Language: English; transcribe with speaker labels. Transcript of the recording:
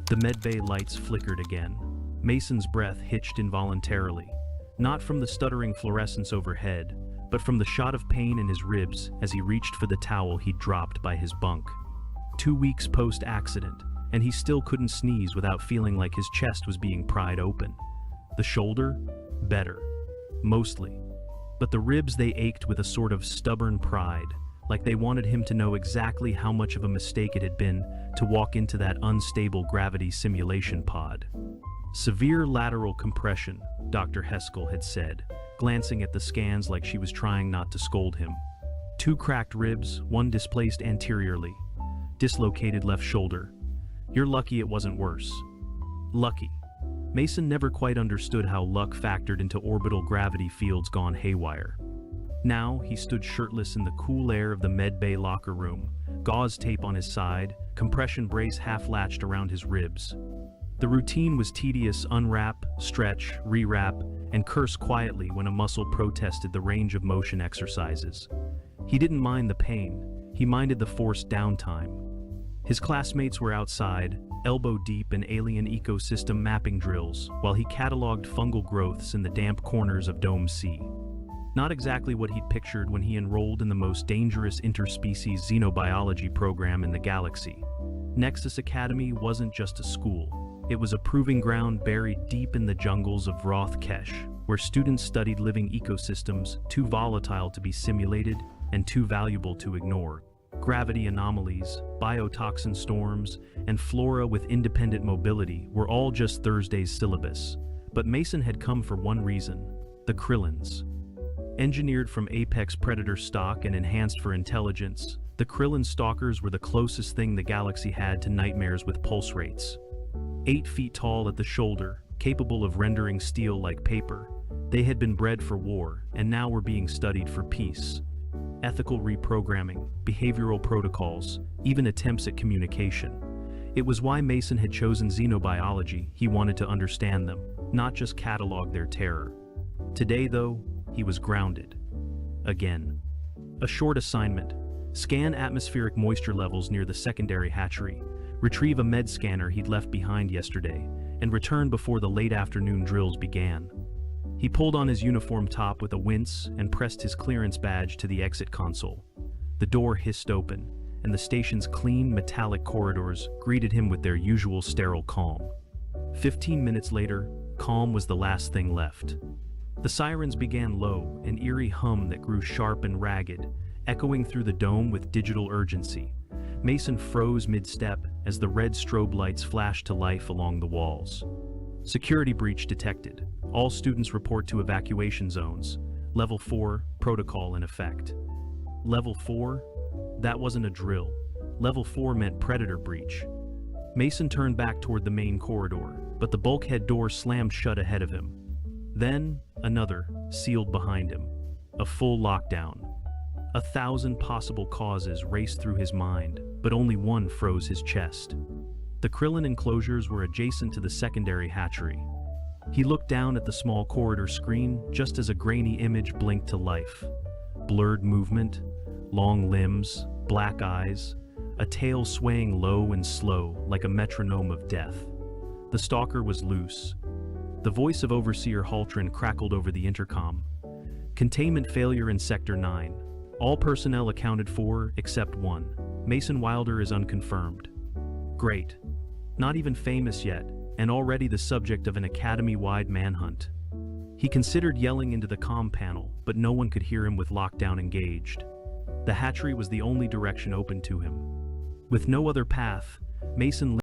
Speaker 1: The medbay lights flickered again. Mason's breath hitched involuntarily, not from the stuttering fluorescence overhead, but from the shot of pain in his ribs as he reached for the towel he'd dropped by his bunk. 2 weeks post-accident, and he still couldn't sneeze without feeling like his chest was being pried open. The shoulder? Better. Mostly. But the ribs, they ached with a sort of stubborn pride, like they wanted him to know exactly how much of a mistake it had been to walk into that unstable gravity simulation pod. Severe lateral compression, Dr. Heskell had said, glancing at the scans like she was trying not to scold him. 2 cracked ribs, 1 displaced anteriorly. Dislocated left shoulder. You're lucky it wasn't worse. Lucky. Mason never quite understood how luck factored into orbital gravity fields gone haywire. Now, he stood shirtless in the cool air of the medbay locker room, gauze tape on his side, compression brace half-latched around his ribs. The routine was tedious: unwrap, stretch, rewrap, and curse quietly when a muscle protested the range of motion exercises. He didn't mind the pain, he minded the forced downtime. His classmates were outside, elbow deep in alien ecosystem mapping drills, while he cataloged fungal growths in the damp corners of Dome C. Not exactly what he'd pictured when he enrolled in the most dangerous interspecies xenobiology program in the galaxy. Nexus Academy wasn't just a school. It was a proving ground buried deep in the jungles of Roth Kesh, where students studied living ecosystems too volatile to be simulated and too valuable to ignore. Gravity anomalies, biotoxin storms, and flora with independent mobility were all just Thursday's syllabus. But Mason had come for one reason: the Krillins. Engineered from apex predator stock and enhanced for intelligence, the Krillin stalkers were the closest thing the galaxy had to nightmares with pulse rates. 8 feet tall at the shoulder, capable of rendering steel like paper, they had been bred for war and now were being studied for peace. Ethical reprogramming, behavioral protocols, even attempts at communication. It was why Mason had chosen xenobiology. He wanted to understand them, not just catalog their terror. Today, though, he was grounded. Again. A short assignment: scan atmospheric moisture levels near the secondary hatchery, retrieve a med scanner he'd left behind yesterday, and return before the late afternoon drills began. He pulled on his uniform top with a wince and pressed his clearance badge to the exit console. The door hissed open, and the station's clean, metallic corridors greeted him with their usual sterile calm. 15 minutes later, calm was the last thing left. The sirens began low, an eerie hum that grew sharp and ragged, echoing through the dome with digital urgency. Mason froze mid-step as the red strobe lights flashed to life along the walls. Security breach detected. All students report to evacuation zones. Level 4, protocol in effect. Level 4? That wasn't a drill. Level 4 meant predator breach. Mason turned back toward the main corridor, but the bulkhead door slammed shut ahead of him. Then, another, sealed behind him. A full lockdown. 1,000 possible causes raced through his mind, but only one froze his chest. The Krillin enclosures were adjacent to the secondary hatchery. He looked down at the small corridor screen just as a grainy image blinked to life. Blurred movement, long limbs, black eyes, a tail swaying low and slow like a metronome of death. The stalker was loose. The voice of Overseer Haltran crackled over the intercom. Containment failure in Sector 9. All personnel accounted for except one. Mason Wilder is unconfirmed. Great. Not even famous yet, and already the subject of an academy-wide manhunt. He considered yelling into the comm panel, but no one could hear him with lockdown engaged. The hatchery was the only direction open to him. With no other path, Mason